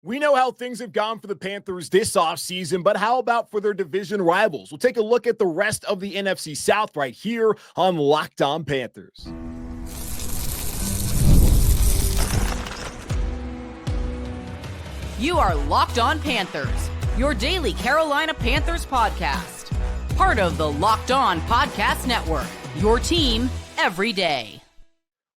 We know how things have gone for the Panthers this offseason, but how about for their division rivals? We'll take a look at the rest of the NFC South right here on Locked On Panthers. You are Locked On Panthers, your daily Carolina Panthers podcast. Part of the Locked On Podcast Network, your team every day.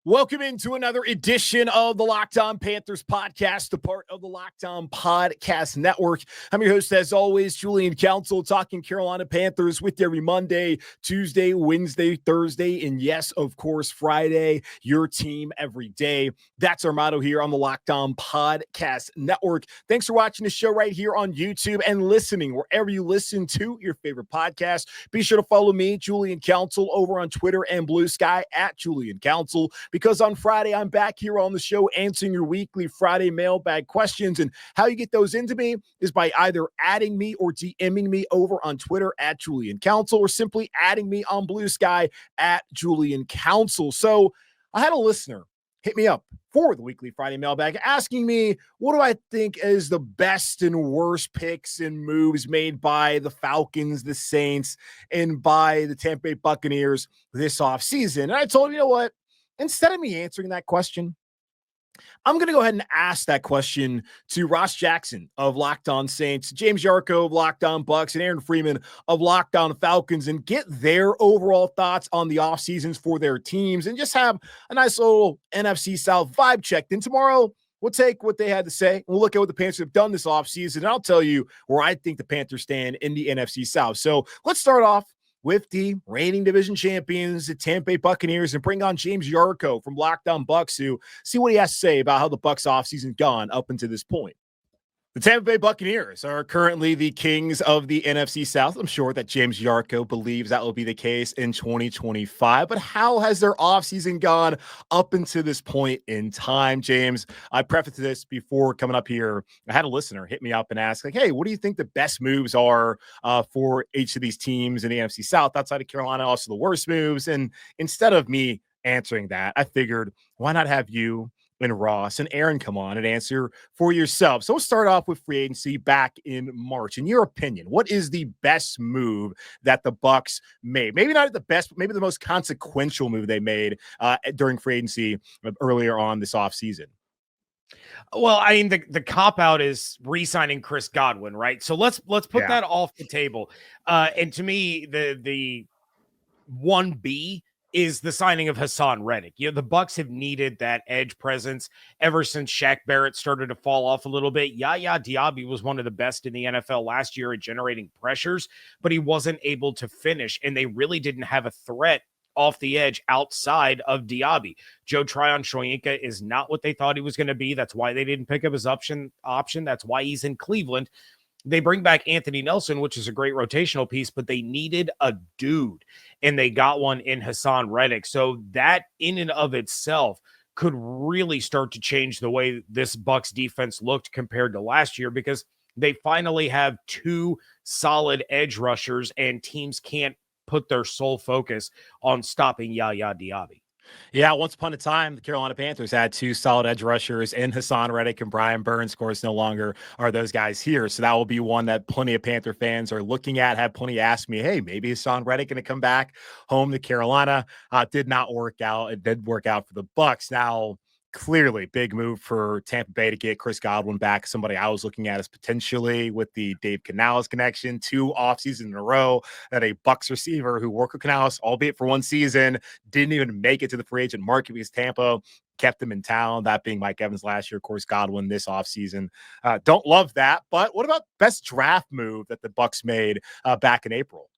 Welcome into another edition of the Locked On Panthers podcast, a part of the Locked On Podcast Network. I'm your host, as always, Julian Council, talking Carolina Panthers with you every Monday, Tuesday, Wednesday, Thursday, and yes, of course, Friday, your team every day. That's our motto here on the Locked On Podcast Network. Thanks for watching the show right here on YouTube and listening wherever you listen to your favorite podcast. Be sure to follow me, Julian Council, over on Twitter and Blue Sky at Julian Council. Because on Friday, I'm back here on the show answering your weekly Friday mailbag questions. And how you get those into me is by either adding me or DMing me over on Twitter at Julian Council, or simply adding me on Blue Sky at Julian Council. So I had a listener hit me up for the weekly Friday mailbag asking me, what do I think is the best and worst picks and moves made by the Falcons, the Saints, and by the Tampa Bay Buccaneers this offseason? And I told him, you know what? Instead of me answering that question, I'm going to go ahead and ask that question to Ross Jackson of Locked On Saints, James Yarcho of Locked On Bucs, and Aaron Freeman of Locked On Falcons, and get their overall thoughts on the off seasons for their teams, and just have a nice little NFC South vibe checked. And tomorrow, we'll take what they had to say. We'll look at what the Panthers have done this offseason, and I'll tell you where I think the Panthers stand in the NFC South. So let's start off with the reigning division champions, the Tampa Bay Buccaneers, and bring on James Yarcho from Locked On Bucs to see what he has to say about how the Bucs offseason gone up until this point. The Tampa Bay Buccaneers are currently the kings of the NFC South. I'm sure that James Yarcho believes that will be the case in 2025. But how has their offseason gone up until this point in time, James? I prefaced this before coming up here. I had a listener hit me up and ask, like, hey, what do you think the best moves are for each of these teams in the NFC South outside of Carolina, also the worst moves? And instead of me answering that, I figured, why not have you and Ross and Aaron come on and answer for yourself. So we'll start off with free agency back in March. In your opinion, what is the best move that the Bucs made? Maybe not the best, but maybe the most consequential move they made during free agency earlier on this offseason. Well, I mean, the cop-out is re-signing Chris Godwin, right? So let's put that off the table. And to me, the 1B is the signing of Haason Reddick. You know, the Bucs have needed that edge presence ever since Shaq Barrett started to fall off a little bit. Yaya Diaby was one of the best in the NFL last year at generating pressures, but he wasn't able to finish, and they really didn't have a threat off the edge outside of Diaby. Joe Tryon-Shoyinka is not what they thought he was going to be. That's why they didn't pick up his option. That's why he's in Cleveland. They bring back Anthony Nelson, which is a great rotational piece, but they needed a dude, and they got one in Haason Reddick. So that in and of itself could really start to change the way this Bucs defense looked compared to last year, because they finally have two solid edge rushers, and teams can't put their sole focus on stopping Yaya Diaby. Yeah, once upon a time, the Carolina Panthers had two solid edge rushers in Haason Reddick and Brian Burns. Of course, no longer are those guys here. So that will be one that plenty of Panther fans are looking at. Have plenty asked me, hey, maybe Haason Reddick going to come back home to Carolina. Did not work out. It did work out for the Bucs. Now, clearly big move for Tampa Bay to get Chris Godwin back, somebody I was looking at as potentially with the Dave Canales connection, 2 offseasons in a row that a Bucs receiver who worked with Canales, albeit for one season, didn't even make it to the free agent market because Tampa kept him in town, that being Mike Evans last year, of course, Godwin this offseason. Don't love that, but what about best draft move that the Bucs made back in April?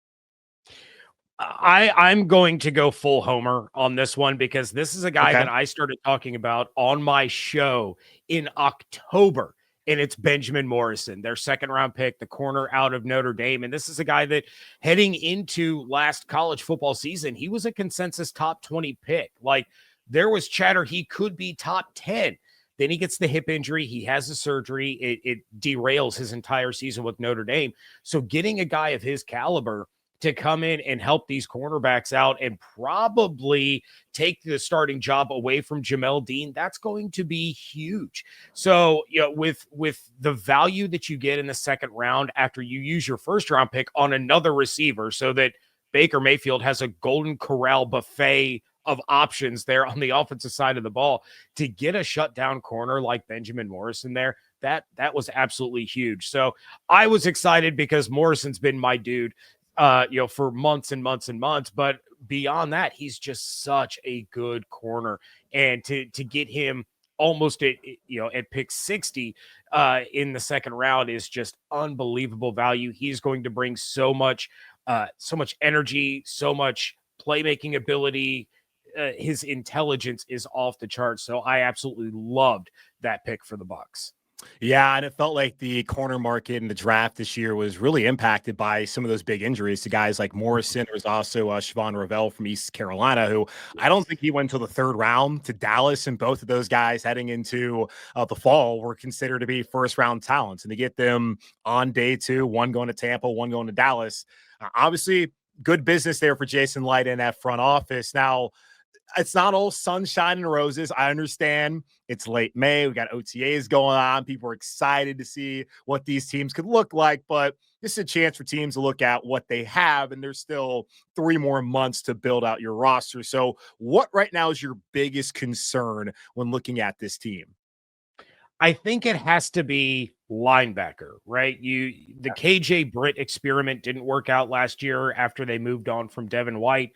I'm going to go full homer on this one, because this is a guy that I started talking about on my show in October, and it's Benjamin Morrison, their second-round pick, the corner out of Notre Dame. And this is a guy that heading into last college football season, he was a consensus top 20 pick. Like, there was chatter he could be top 10. Then he gets the hip injury. He has the surgery. It derails his entire season with Notre Dame. So getting a guy of his caliber to come in and help these cornerbacks out and probably take the starting job away from Jamel Dean, that's going to be huge. So, with the value that you get in the second round after you use your first round pick on another receiver so that Baker Mayfield has a Golden Corral buffet of options there on the offensive side of the ball, to get a shutdown corner like Benjamin Morrison there, that was absolutely huge. So I was excited because Morrison's been my dude, for months and months and months. But beyond that, he's just such a good corner, and to get him almost at pick 60 in the second round is just unbelievable value. He's going to bring so much energy, so much playmaking ability. His intelligence is off the charts. So I absolutely loved that pick for the Bucs. Yeah, and it felt like the corner market in the draft this year was really impacted by some of those big injuries to guys like Morrison. There was also Siobhan Revell from East Carolina, who I don't think he went to the third round to Dallas, and both of those guys heading into the fall were considered to be first-round talents. And to get them on day two, one going to Tampa, one going to Dallas, obviously good business there for Jason Light in that front office. Now, it's not all sunshine and roses. I understand it's late May. We got OTAs going on. People are excited to see what these teams could look like, but this is a chance for teams to look at what they have, and there's still 3 more months to build out your roster. So what right now is your biggest concern when looking at this team? I think it has to be linebacker, right? The KJ Britt experiment didn't work out last year after they moved on from Devin White.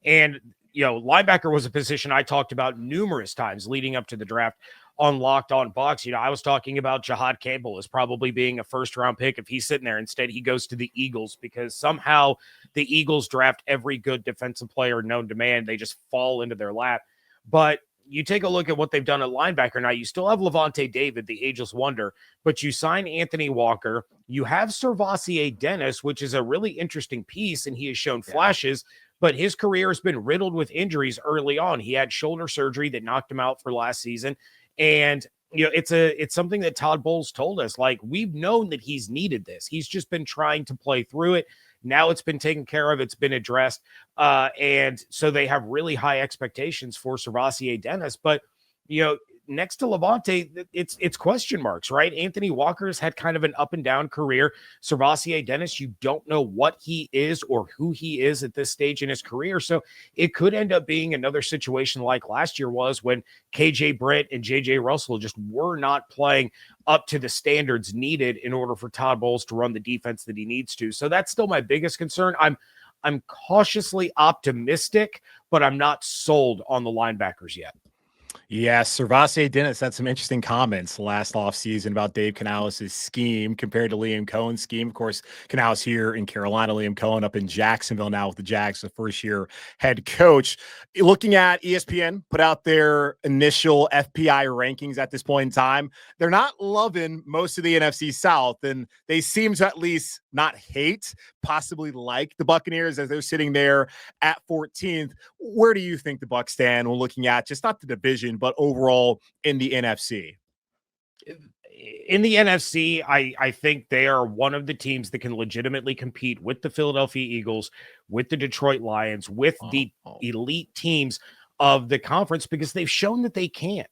And linebacker was a position I talked about numerous times leading up to the draft on Locked On Bucs. I was talking about Jahad Campbell as probably being a first-round pick if he's sitting there. Instead, he goes to the Eagles because somehow the Eagles draft every good defensive player known to man. They just fall into their lap. But you take a look at what they've done at linebacker. Now, you still have Levante David, the ageless wonder, but you sign Anthony Walker. You have Servassier Dennis, which is a really interesting piece, and he has shown flashes. But his career has been riddled with injuries early on. He had shoulder surgery that knocked him out for last season. And, it's something that Todd Bowles told us, like, we've known that he's needed this. He's just been trying to play through it. Now it's been taken care of. It's been addressed. And so they have really high expectations for Servassier Dennis. But, next to Levante, it's question marks, right? Anthony Walker's had kind of an up and down career. Servassier Dennis, you don't know what he is or who he is at this stage in his career. So it could end up being another situation like last year was when KJ Britt and JJ Russell just were not playing up to the standards needed in order for Todd Bowles to run the defense that he needs to. So that's still my biggest concern. I'm cautiously optimistic, but I'm not sold on the linebackers yet. Yeah, Servassier Dennis had some interesting comments last offseason about Dave Canales' scheme compared to Liam Cohen's scheme. Of course, Canales here in Carolina, Liam Cohen up in Jacksonville now with the Jags, the first-year head coach. Looking at ESPN, put out their initial FPI rankings at this point in time. They're not loving most of the NFC South, and they seem to at least not hate, possibly like the Buccaneers as they're sitting there at 14th. Where do you think the Bucs stand when looking at just not the division, but overall in the NFC? In the NFC, I think they are one of the teams that can legitimately compete with the Philadelphia Eagles, with the Detroit Lions, with the elite teams of the conference, because they've shown that they can.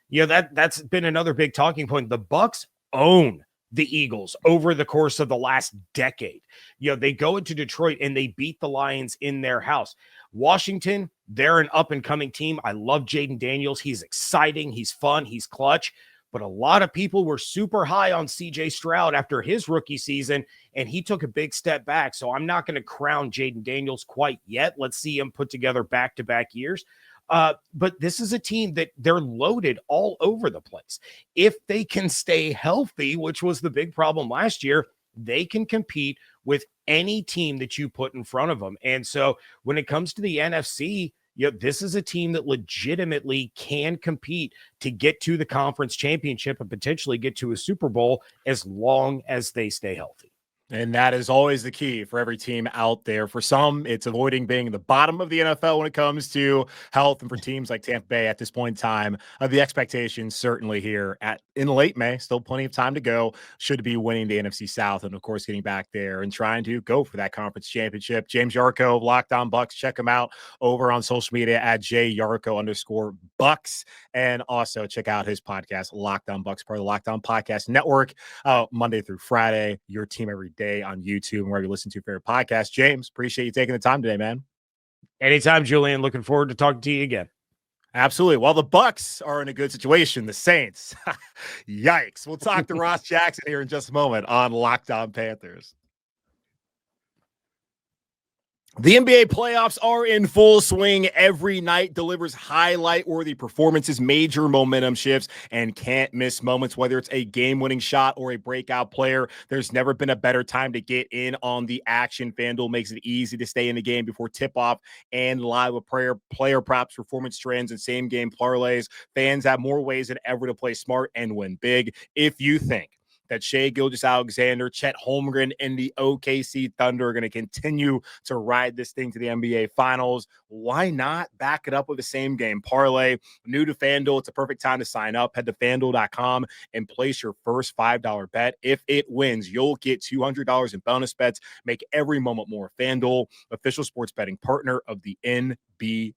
That's been another big talking point. The Bucs own the Eagles over the course of the last decade. They go into Detroit and they beat the Lions in their house. Washington, they're an up-and-coming team. I love Jaden Daniels. He's exciting. He's fun. He's clutch. But a lot of people were super high on C.J. Stroud after his rookie season, and he took a big step back. So I'm not going to crown Jaden Daniels quite yet. Let's see him put together back-to-back years. But this is a team that they're loaded all over the place. If they can stay healthy, which was the big problem last year, they can compete with any team that you put in front of them. And so when it comes to the NFC, this is a team that legitimately can compete to get to the conference championship and potentially get to a Super Bowl as long as they stay healthy. And that is always the key for every team out there. For some, it's avoiding being the bottom of the NFL when it comes to health. And for teams like Tampa Bay at this point in time, the expectations certainly here in late May, still plenty of time to go, should be winning the NFC South. And of course, getting back there and trying to go for that conference championship. James Yarcho, Locked On Bucs. Check him out over on social media at @JYarcho_Bucs. And also check out his podcast, Locked On Bucs, part of the Locked On Podcast Network, Monday through Friday, your team every day on YouTube and wherever you listen to your favorite podcast. James, appreciate you taking the time today, man. Anytime, Julian. Looking forward to talking to you again. Absolutely. Well, the Bucs are in a good situation. The Saints, yikes. We'll talk to Ross Jackson here in just a moment on Locked On Panthers. The NBA playoffs are in full swing. Every night delivers highlight-worthy performances, major momentum shifts, and can't-miss moments, whether it's a game-winning shot or a breakout player. There's never been a better time to get in on the action. FanDuel makes it easy to stay in the game before tip-off and live with player props, performance trends, and same-game parlays. Fans have more ways than ever to play smart and win big. If you think that Shai Gilgeous-Alexander, Chet Holmgren, and the OKC Thunder are going to continue to ride this thing to the NBA Finals, why not back it up with the same game parlay? New to FanDuel, it's a perfect time to sign up. Head to FanDuel.com and place your first $5 bet. If it wins, you'll get $200 in bonus bets. Make every moment more. FanDuel, official sports betting partner of the NBA.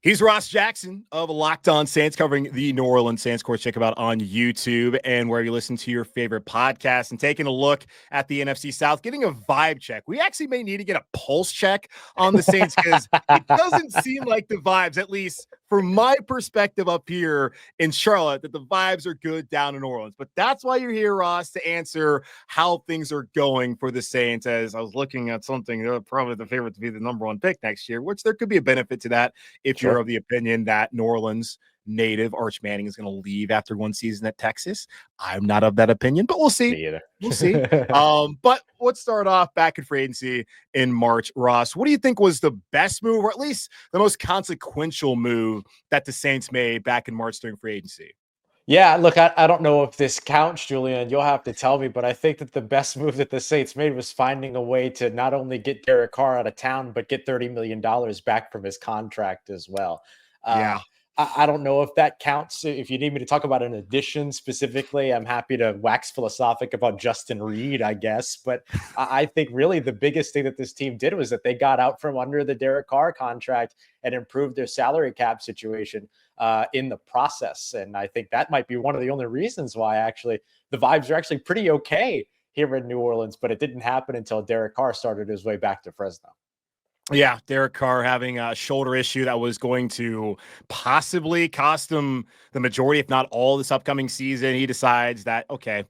He's Ross Jackson of Locked On Saints, covering the New Orleans Saints. Of course, check him out on YouTube and where you listen to your favorite podcast, and taking a look at the NFC South, getting a vibe check. We actually may need to get a pulse check on the Saints because it doesn't seem like the vibes, at least from my perspective up here in Charlotte, that the vibes are good down in New Orleans. But that's why you're here, Ross, to answer how things are going for the Saints. As I was looking at something, they're probably the favorite to be the number one pick next year, which there could be a benefit to that if you're of the opinion that New Orleans native Arch Manning is going to leave after one season at Texas. I'm not of that opinion, but we'll see. Me either. We'll see. But let's start off back in free agency in March. Ross, what do you think was the best move, or at least the most consequential move that the Saints made back in March during free agency? Yeah, look, I don't know if this counts, Julian. You'll have to tell me, but I think that the best move that the Saints made was finding a way to not only get Derek Carr out of town, but get $30 million back from his contract as well. I don't know if that counts. If you need me to talk about an addition specifically, I'm happy to wax philosophic about Justin Reed, I guess. But I think really the biggest thing that this team did was that they got out from under the Derek Carr contract and improved their salary cap situation in the process. And I think that might be one of the only reasons why actually the vibes are actually pretty okay here in New Orleans, but it didn't happen until Derek Carr started his way back to Fresno. Yeah, Derek Carr having a shoulder issue that was going to possibly cost him the majority, if not all, this upcoming season. He decides that, okay,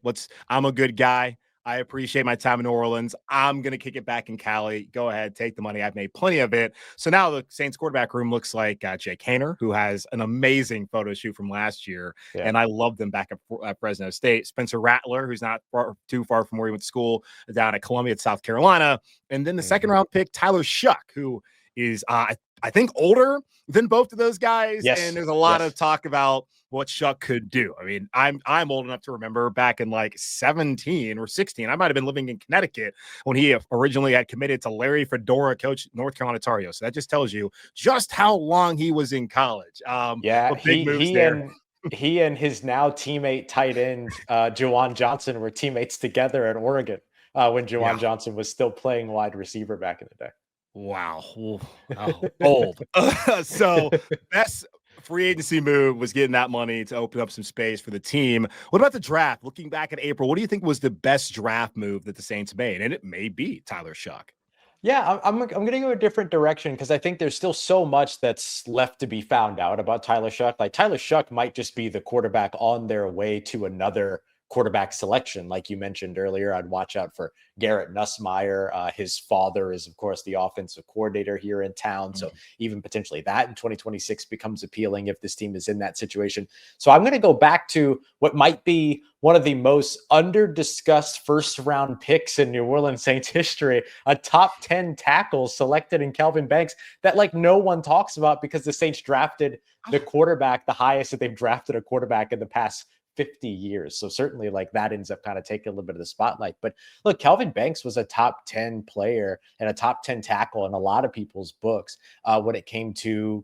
I'm a good guy. I appreciate my time in New Orleans. I'm going to kick it back in Cali. Go ahead, take the money. I've made plenty of it. So now the Saints quarterback room looks like Jake Haener, who has an amazing photo shoot from last year. Yeah. And I love them back at Fresno State. Spencer Rattler, who's not too far from where he went to school, down at Columbia, South Carolina. And then the second round pick, Tyler Shuck, who is, I think, older than both of those guys. Yes. And there's a lot of talk about what Shuck could do. I mean, I'm old enough to remember back in like 17 or 16. I might have been living in Connecticut when he originally had committed to Larry Fedora, coach North Carolina Tar Heels. So that just tells you just how long he was in college. He and his now teammate tight end Juwan Johnson were teammates together at Oregon when Juwan Johnson was still playing wide receiver back in the day. Wow. Old. So best free agency move was getting that money to open up some space for the team. What about the draft? Looking back at April, what do you think was the best draft move that the Saints made? And it may be Tyler Shuck. Yeah, I'm going to go a different direction because I think there's still so much that's left to be found out about Tyler Shuck. Like Tyler Shuck might just be the quarterback on their way to another quarterback selection. Like you mentioned earlier, I'd watch out for Garrett Nussmeier. His father is, of course, the offensive coordinator here in town. So even potentially that in 2026 becomes appealing if this team is in that situation. So I'm going to go back to what might be one of the most under-discussed first-round picks in New Orleans Saints history, a top 10 tackle selected in Kelvin Banks that like no one talks about because the Saints drafted the quarterback the highest that they've drafted a quarterback in the past 50 years. So certainly like that ends up kind of taking a little bit of the spotlight. But look, Kelvin Banks was a top 10 player and a top 10 tackle in a lot of people's books when it came to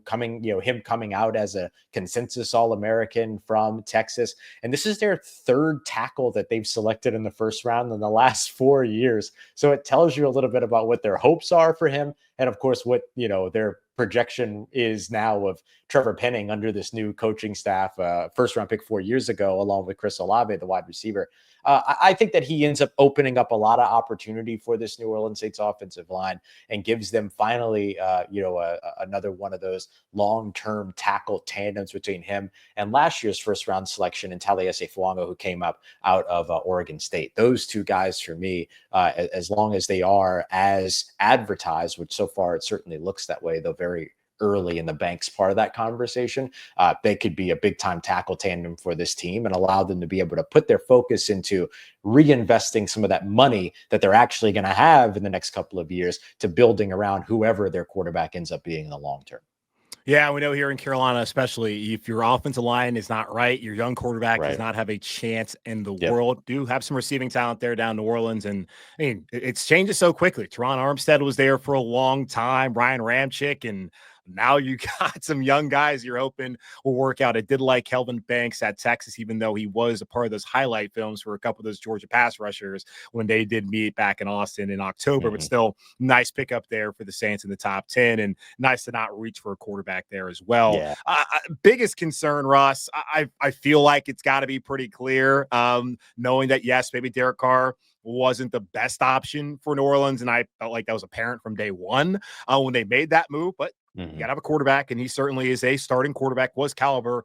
him coming out as a consensus All-American from Texas. And this is their third tackle that they've selected in the first round in the last 4 years. So it tells you a little bit about what their hopes are for him. And of course, what, their projection is now of Trevor Penning under this new coaching staff, first round pick 4 years ago, along with Chris Olave, the wide receiver. I think that he ends up opening up a lot of opportunity for this New Orleans Saints offensive line and gives them finally, another one of those long-term tackle tandems between him and last year's first-round selection in Taliesin Fuanga, who came out of Oregon State. Those two guys, for me, as long as they are as advertised, which so far it certainly looks that way, though very early in the Banks part of that conversation, they could be a big time tackle tandem for this team and allow them to be able to put their focus into reinvesting some of that money that they're actually going to have in the next couple of years to building around whoever their quarterback ends up being in the long term. Yeah, we know here in Carolina, especially if your offensive line is not right, your young quarterback does not have a chance in the world. Do have some receiving talent there down New Orleans. And I mean, it's changes so quickly. Teron Armstead was there for a long time, Ryan Ramczyk, and now you got some young guys you're hoping will work out. I did like Kelvin Banks at Texas, even though he was a part of those highlight films for a couple of those Georgia pass rushers when they did meet back in Austin in October. But still, nice pickup there for the Saints in the top 10, and nice to not reach for a quarterback there as well. Yeah. Biggest concern, Russ, I feel like it's got to be pretty clear, knowing that, yes, maybe Derek Carr wasn't the best option for New Orleans, and I felt like that was apparent from day one when they made that move. But you got to have a quarterback, and he certainly is a starting quarterback caliber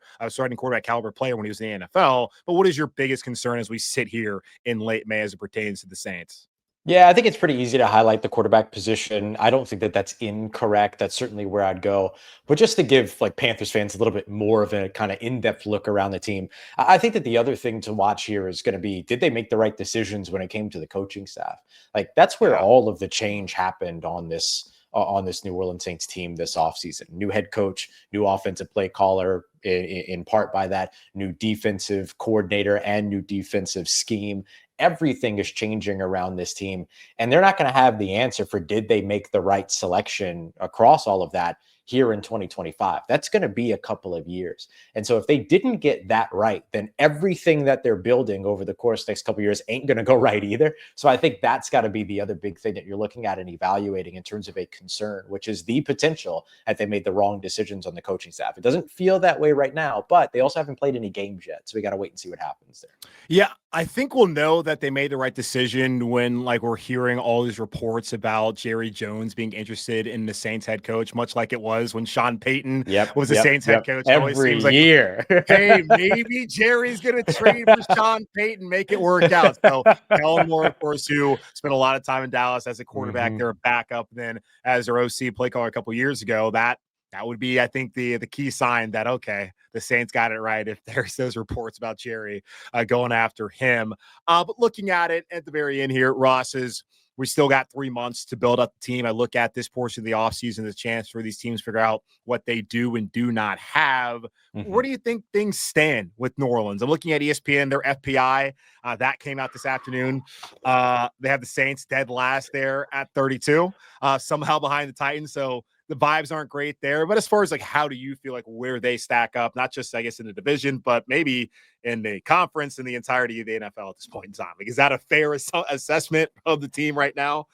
player when he was in the NFL. But what is your biggest concern as we sit here in late May as it pertains to the Saints? Yeah, I think it's pretty easy to highlight the quarterback position. I don't think that that's incorrect. That's certainly where I'd go. But just to give like Panthers fans a little bit more of a kind of in-depth look around the team, I think that the other thing to watch here is going to be, did they make the right decisions when it came to the coaching staff? Like that's where all of the change happened on this New Orleans Saints team this offseason. New head coach, new offensive play caller, in part by that, new defensive coordinator and new defensive scheme. Everything is changing around this team, and they're not going to have the answer for did they make the right selection across all of that here in 2025. That's going to be a couple of years. And so if they didn't get that right, then everything that they're building over the course of the next couple of years ain't going to go right either. So I think that's got to be the other big thing that you're looking at and evaluating in terms of a concern, which is the potential that they made the wrong decisions on the coaching staff. It doesn't feel that way right now, but they also haven't played any games yet. So we got to wait and see what happens there. Yeah, I think we'll know that they made the right decision when we're hearing all these reports about Jerry Jones being interested in the Saints head coach, much like it was when Sean Payton was the Saints head coach. Every year. Hey, maybe Jerry's going to trade for Sean Payton, make it work out. So Kellen Moore, of course, who spent a lot of time in Dallas as a quarterback, they're a backup then as their OC play caller a couple years ago. That would be, I think, the key sign that, okay, the Saints got it right if there's those reports about Jerry going after him. But looking at it at the very end here, Ross, is we still got 3 months to build up the team. I look at this portion of the offseason as a chance for these teams to figure out what they do and do not have. Where do you think things stand with New Orleans? I'm looking at ESPN, their FPI. That came out this afternoon. They have the Saints dead last there at 32, somehow behind the Titans. So the vibes aren't great there. But as far as how do you feel where they stack up, not just, I guess, in the division, but maybe in the conference and the entirety of the NFL at this point in time? Is that a fair assessment of the team right now?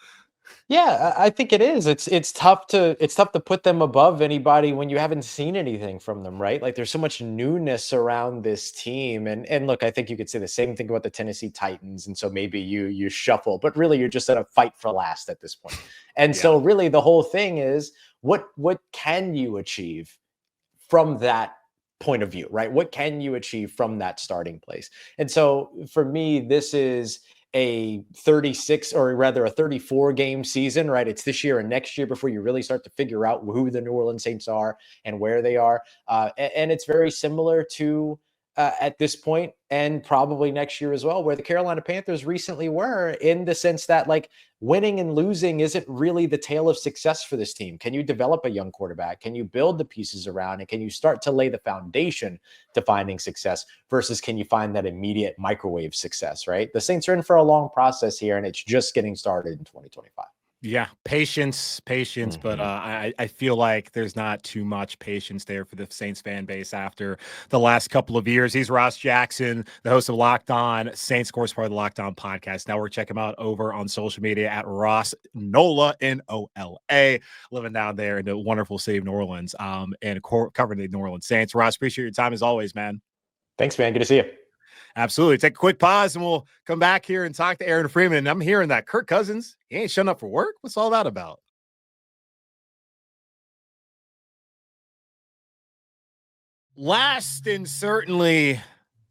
Yeah, I think it is. It's tough to put them above anybody when you haven't seen anything from them, right? There's so much newness around this team. And look, I think you could say the same thing about the Tennessee Titans. And so maybe you shuffle, but really you're just at a fight for last at this point. And so really the whole thing is what can you achieve from that point of view, right? What can you achieve from that starting place? And so for me, this is a 36 or rather a 34 game season, right? It's this year and next year before you really start to figure out who the New Orleans Saints are and where they are. And it's very similar to at this point, and probably next year as well, where the Carolina Panthers recently were, in the sense that like winning and losing isn't really the tale of success for this team. Can you develop a young quarterback? Can you build the pieces around it? Can you start to lay the foundation to finding success versus can you find that immediate microwave success, right? The Saints are in for a long process here, and it's just getting started in 2025. Yeah, patience, but I feel like there's not too much patience there for the Saints fan base after the last couple of years. He's Ross Jackson, the host of Locked On Saints, of course, part of the Locked On Podcast Network. Check him out over on social media at Ross Nola, Nola, living down there in the wonderful city of New Orleans, and covering the New Orleans Saints. Ross, appreciate your time as always, man. Thanks, man. Good to see you. Absolutely. Take a quick pause and we'll come back here and talk to Aaron Freeman. I'm hearing that Kirk Cousins, he ain't showing up for work. What's all that about? Last and certainly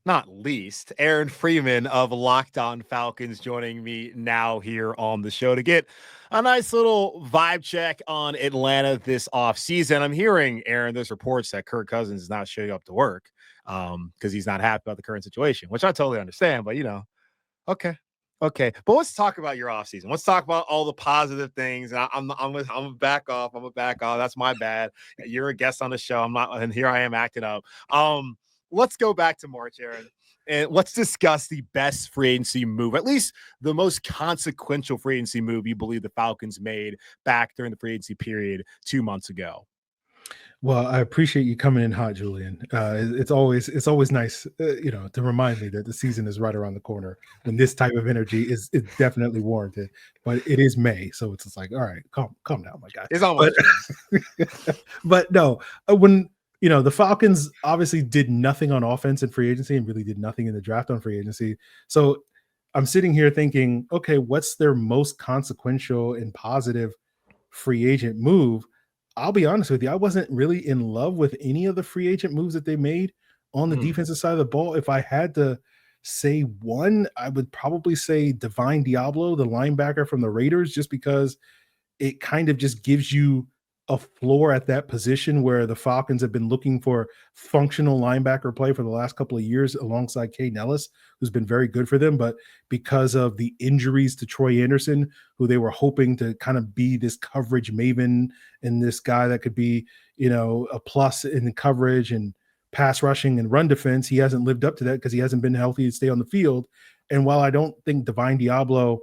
not least, Aaron Freeman of Locked On Falcons joining me now here on the show to get a nice little vibe check on Atlanta this offseason. I'm hearing, Aaron, there's reports that Kirk Cousins is not showing up to work because he's not happy about the current situation, which I totally understand, but okay. But let's talk about your offseason. Let's talk about all the positive things. I'm a back off. That's my bad. You're a guest on the show. I'm not, and here I am acting up. Let's go back to March, Aaron, and let's discuss the best free agency move, at least the most consequential free agency move you believe the Falcons made back during the free agency period 2 months ago. Well, I appreciate you coming in hot, Julian. It's always nice, to remind me that the season is right around the corner when this type of energy is definitely warranted. But it is May, so it's just like, all right, calm down, my guy. It's almost, but no, when the Falcons obviously did nothing on offense in free agency and really did nothing in the draft on free agency. So I'm sitting here thinking, okay, what's their most consequential and positive free agent move? I'll be honest with you. I wasn't really in love with any of the free agent moves that they made on the defensive side of the ball. If I had to say one, I would probably say Divine Diablo, the linebacker from the Raiders, just because it kind of just gives you a floor at that position where the Falcons have been looking for functional linebacker play for the last couple of years alongside Caden Ellis, who's been very good for them. But because of the injuries to Troy Anderson, who they were hoping to kind of be this coverage maven and this guy that could be, a plus in the coverage and pass rushing and run defense, he hasn't lived up to that because he hasn't been healthy to stay on the field. And while I don't think Divine Diablo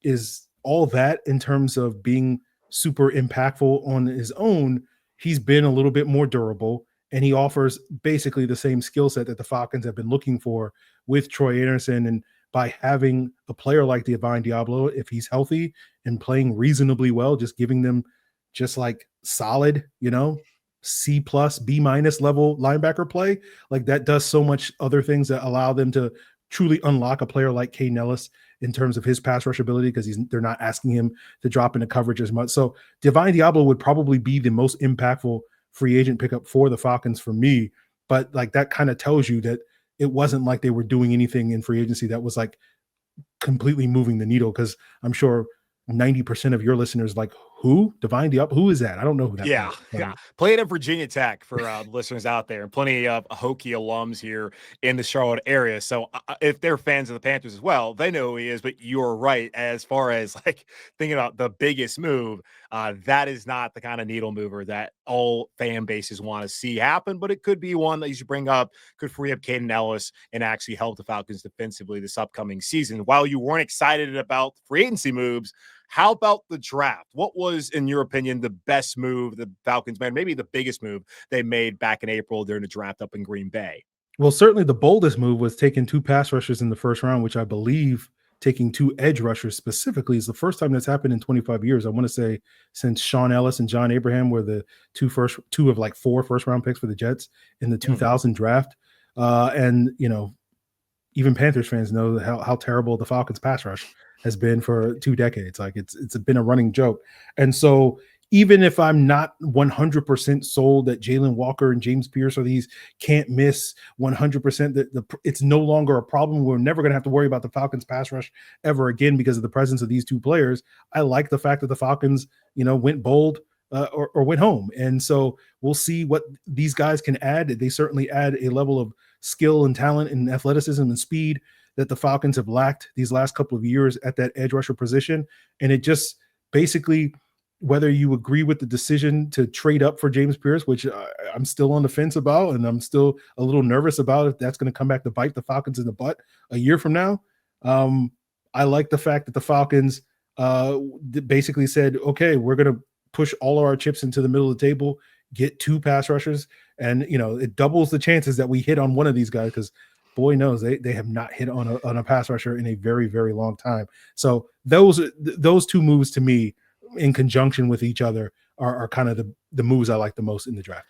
is all that in terms of being super impactful on his own, he's been a little bit more durable, and he offers basically the same skill set that the Falcons have been looking for with Troy Anderson. And by having a player like Divine Diablo, if he's healthy and playing reasonably well, just giving them just like solid, C+, B- level linebacker play, like that does so much other things that allow them to truly unlock a player like Caden Ellis in terms of his pass rush ability, because they're not asking him to drop into coverage as much. So Divine Diablo would probably be the most impactful free agent pickup for the Falcons for me. But like that kind of tells you that it wasn't like they were doing anything in free agency that was like completely moving the needle, because I'm sure 90% of your listeners like, who? Divine Diablo? Who is that? I don't know who that is. Yeah. Played at Virginia Tech for listeners out there, and plenty of Hokie alums here in the Charlotte area. So if they're fans of the Panthers as well, they know who he is. But you're right, as far as like thinking about the biggest move, that is not the kind of needle mover that all fan bases want to see happen. But it could be one that you should bring up, could free up Caden Ellis and actually help the Falcons defensively this upcoming season. While you weren't excited about free agency moves, how about the draft? What was, in your opinion, the best move the Falcons made, maybe the biggest move they made back in April during the draft up in Green Bay? Well, certainly the boldest move was taking 2 pass rushers in the first round, which I believe taking 2 edge rushers specifically is the first time that's happened in 25 years. I want to say since Sean Ellis and John Abraham were the two of like 4 first-round picks for the Jets in the 2000 draft. And, even Panthers fans know how terrible the Falcons pass rush has been for 2 decades. Like it's been a running joke. And so even if I'm not 100% sold that Jalen Walker and James Pearce are these can't miss 100%, that it's no longer a problem. We're never going to have to worry about the Falcons pass rush ever again because of the presence of these 2 players. I like the fact that the Falcons, went bold or went home. And so we'll see what these guys can add. They certainly add a level of skill and talent and athleticism and speed that the Falcons have lacked these last couple of years at that edge rusher position. And it just basically, whether you agree with the decision to trade up for James Pearce, which I'm still on the fence about, and I'm still a little nervous about if that's going to come back to bite the Falcons in the butt a year from now. I like the fact that the Falcons basically said, okay, we're going to push all of our chips into the middle of the table, get 2 pass rushers, and it doubles the chances that we hit on one of these guys, because boy knows they have not hit on a pass rusher in a very, very long time. So those 2 moves to me, in conjunction with each other, are kind of the moves I like the most in the draft.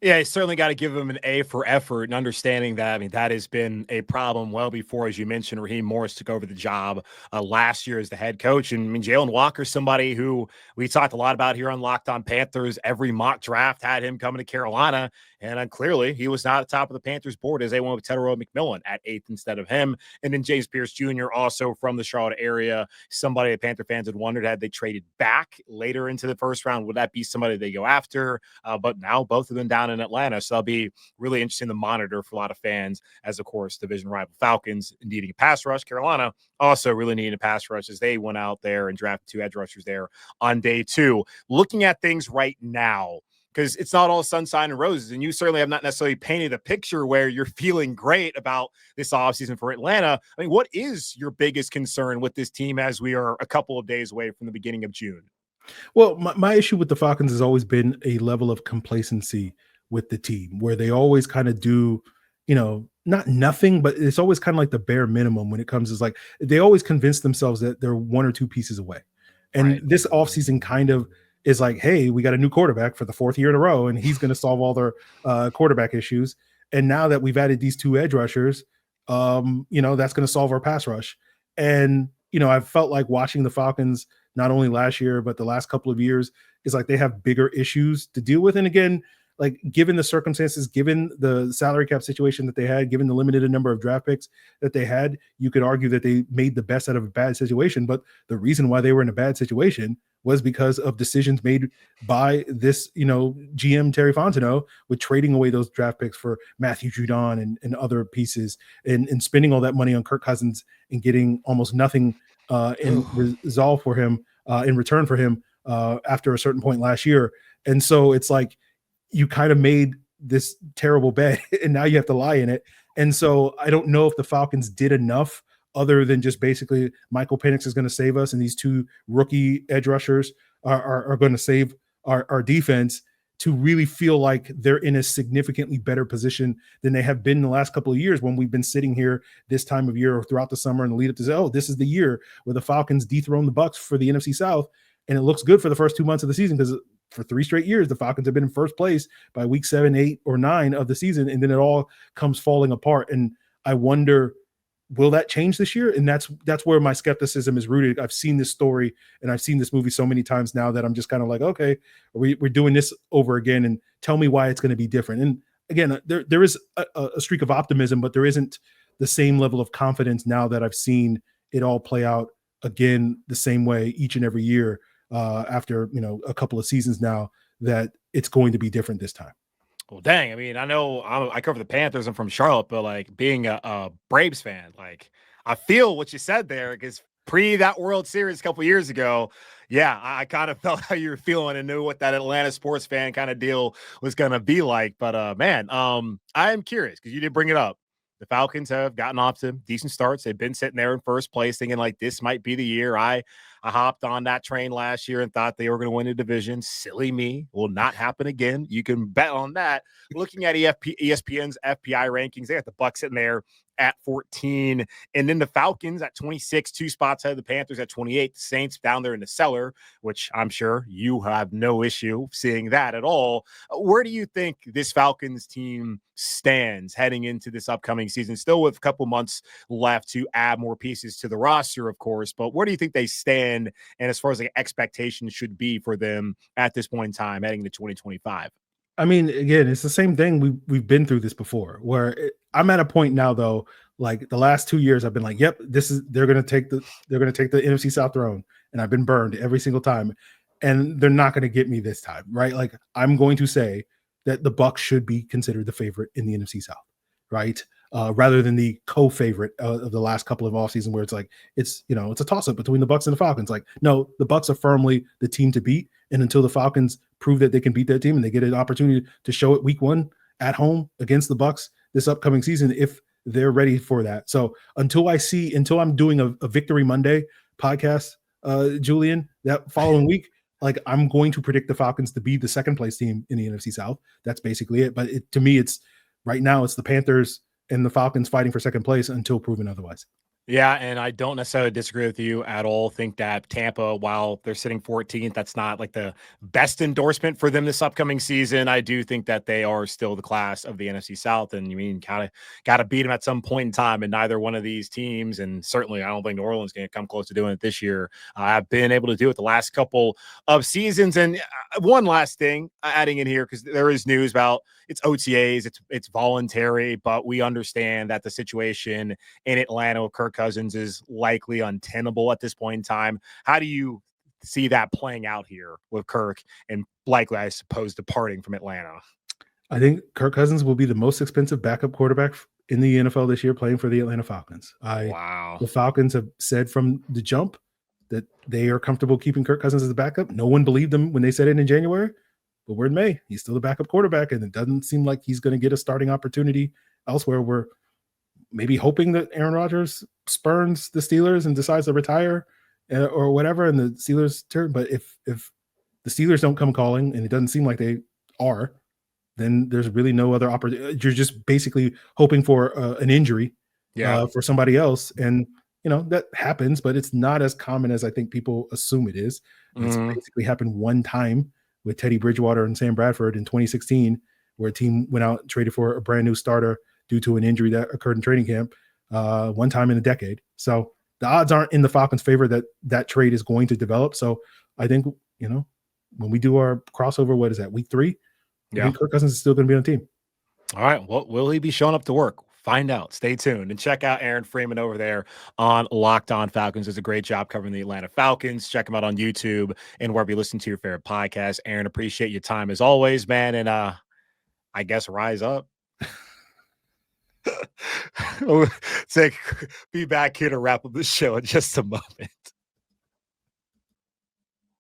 Yeah, you certainly got to give him an A for effort and understanding that. I mean, that has been a problem well before, as you mentioned, Raheem Morris took over the job last year as the head coach. And I mean, Jalen Walker's somebody who we talked a lot about here on Locked On Panthers. Every mock draft had him coming to Carolina. And clearly, he was not at the top of the Panthers board as they went with Tedero McMillan at 8th instead of him. And then James Pearce Jr., also from the Charlotte area, somebody that Panther fans had wondered, had they traded back later into the first round, would that be somebody they go after? But now both of them down in Atlanta. So that'll be really interesting to monitor for a lot of fans, as, of course, division rival Falcons needing a pass rush. Carolina also really needing a pass rush as they went out there and drafted 2 edge rushers there on day 2. Looking at things right now, because it's not all sunshine and roses, and you certainly have not necessarily painted a picture where you're feeling great about this offseason for Atlanta. I mean, what is your biggest concern with this team as we are a couple of days away from the beginning of June? Well, my issue with the Falcons has always been a level of complacency with the team, where they always kind of do, not nothing, but it's always kind of like the bare minimum when it comes to, like, they always convince themselves that they're 1 or 2 pieces away. And Right. This offseason kind of is like, hey, we got a new quarterback for the 4th year in a row, and he's going to solve all their quarterback issues. And now that we've added these 2 edge rushers, that's going to solve our pass rush. And, I've felt like watching the Falcons, not only last year, but the last couple of years, is like they have bigger issues to deal with. And again, like, given the circumstances, given the salary cap situation that they had, given the limited number of draft picks that they had, you could argue that they made the best out of a bad situation. But the reason why they were in a bad situation was because of decisions made by this, GM Terry Fontenot, with trading away those draft picks for Matthew Judon and other pieces, and spending all that money on Kirk Cousins and getting almost nothing in resolve for him, in return for him, after a certain point last year. And so it's like, you kind of made this terrible bet and now you have to lie in it. And so I don't know if the Falcons did enough, other than just basically Michael Penix is going to save us, and these 2 rookie edge rushers are going to save our defense, to really feel like they're in a significantly better position than they have been in the last couple of years, when we've been sitting here this time of year or throughout the summer and the lead up to say, oh, this is the year where the Falcons dethrone the Bucs for the NFC South. And it looks good for the first 2 months of the season, because for 3 straight years, the Falcons have been in first place by week 7, 8, or 9 of the season. And then it all comes falling apart. And I wonder, will that change this year? And that's where my skepticism is rooted. I've seen this story and I've seen this movie so many times now that I'm just kind of like, okay, we're doing this over again, and tell me why it's going to be different. And again, there is a streak of optimism, but there isn't the same level of confidence now that I've seen it all play out again the same way each and every year, after a couple of seasons now, that it's going to be different this time. Well, dang. I mean, I know I cover the Panthers. I'm from Charlotte, but like, being a Braves fan, like, I feel what you said there, because pre that World Series a couple years ago, yeah, I kind of felt how you were feeling and knew what that Atlanta sports fan kind of deal was going to be like. But man, I am curious, because you did bring it up. The Falcons have gotten off to decent starts. They've been sitting there in first place thinking like this might be the year. I hopped on that train last year and thought they were going to win a division. Silly me. Will not happen again. You can bet on that. Looking at ESPN's FPI rankings, they got the Bucs sitting there at 14, and then the Falcons at 26, 2 spots ahead of the Panthers at 28. The Saints down there in the cellar, which I'm sure you have no issue seeing that at all. Where do you think this Falcons team stands heading into this upcoming season? Still with a couple months left to add more pieces to the roster, of course, but where do you think they stand, and as far as the expectations should be for them at this point in time heading to 2025? I mean, again, it's the same thing. We've been through this before, where I'm at a point now, though, like the last 2 years, I've been like, yep, they're going to take the NFC South throne, and I've been burned every single time, and they're not going to get me this time, right? Like, I'm going to say that the Bucs should be considered the favorite in the NFC South, right? rather than the co-favorite of the last couple of offseason where it's like, it's a toss-up between the Bucs and the Falcons. Like, no, the Bucs are firmly the team to beat. And until the Falcons prove that they can beat that team and they get an opportunity to show it week 1 at home against the Bucs this upcoming season, if they're ready for that. So until I'm doing a Victory Monday podcast, Julian, that following week, like, I'm going to predict the Falcons to be the second place team in the NFC South. That's basically it. But to me, it's right now, it's the Panthers and the Falcons fighting for second place until proven otherwise. Yeah, and I don't necessarily disagree with you at all. Think that Tampa, while they're sitting 14th, that's not like the best endorsement for them this upcoming season. I do think that they are still the class of the NFC South, and you mean kind of got to beat them at some point in time. And neither one of these teams, and certainly I don't think New Orleans is going to come close to doing it this year. I've been able to do it the last couple of seasons. And one last thing, adding in here, because there is news about it's OTAs, it's voluntary, but we understand that the situation in Atlanta with Kirk Cousins is likely untenable at this point in time. How do you see that playing out here with Kirk and likely, I suppose, departing from Atlanta? I think Kirk Cousins will be the most expensive backup quarterback in the NFL this year playing for the Atlanta Falcons. Wow. The Falcons have said from the jump that they are comfortable keeping Kirk Cousins as the backup. No one believed them when they said it in January, but we're in May. He's still the backup quarterback, and it doesn't seem like he's going to get a starting opportunity elsewhere. We're maybe hoping that Aaron Rodgers spurns the Steelers and decides to retire or whatever, and the Steelers turn. But if the Steelers don't come calling, and it doesn't seem like they are, then there's really no other opportunity. You're just basically hoping for an injury for somebody else. And, that happens, but it's not as common as I think people assume it is. It's basically happened one time with Teddy Bridgewater and Sam Bradford in 2016, where a team went out and traded for a brand new starter due to an injury that occurred in training camp one time in a decade. So the odds aren't in the Falcons' favor that trade is going to develop. So I think, when we do our crossover, what is that, week 3? I think Kirk Cousins is still going to be on the team. All right. Well, will he be showing up to work? Find out. Stay tuned and check out Aaron Freeman over there on Locked On Falcons. Does a great job covering the Atlanta Falcons. Check him out on YouTube and wherever you listen to your favorite podcast. Aaron, appreciate your time as always, man. And I guess rise up. Be back here to wrap up the show in just a moment.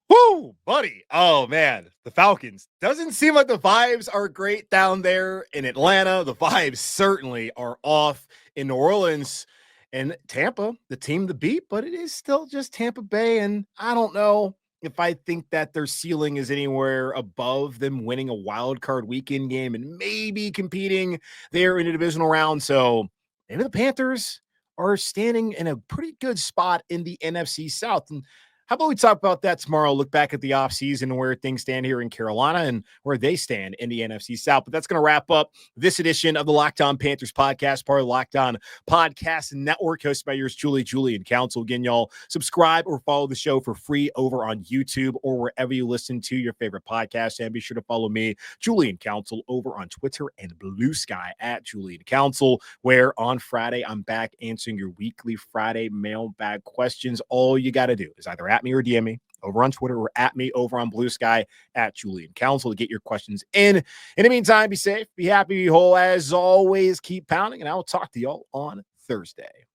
Woo, buddy. Oh, man. The Falcons. Doesn't seem like the vibes are great down there in Atlanta. The vibes certainly are off in New Orleans and Tampa, the team to beat, but it is still just Tampa Bay. And I don't know if I think that their ceiling is anywhere above them winning a wild card weekend game and maybe competing there in the divisional round. So maybe the Panthers are standing in a pretty good spot in the NFC South. And how about we talk about that tomorrow? Look back at the offseason and where things stand here in Carolina and where they stand in the NFC South. But that's going to wrap up this edition of the Locked On Panthers podcast, part of the Locked On Podcast Network, hosted by yours, Julian Council. Again, y'all, subscribe or follow the show for free over on YouTube or wherever you listen to your favorite podcast. And be sure to follow me, Julian Council, over on Twitter and Blue Sky at Julian Council, where on Friday, I'm back answering your weekly Friday mailbag questions. All you got to do is either at me or DM me over on Twitter or at me over on Blue Sky at Julian Council to get your questions in. In the meantime, be safe, be happy, be whole. As always, keep pounding, and I will talk to y'all on Thursday.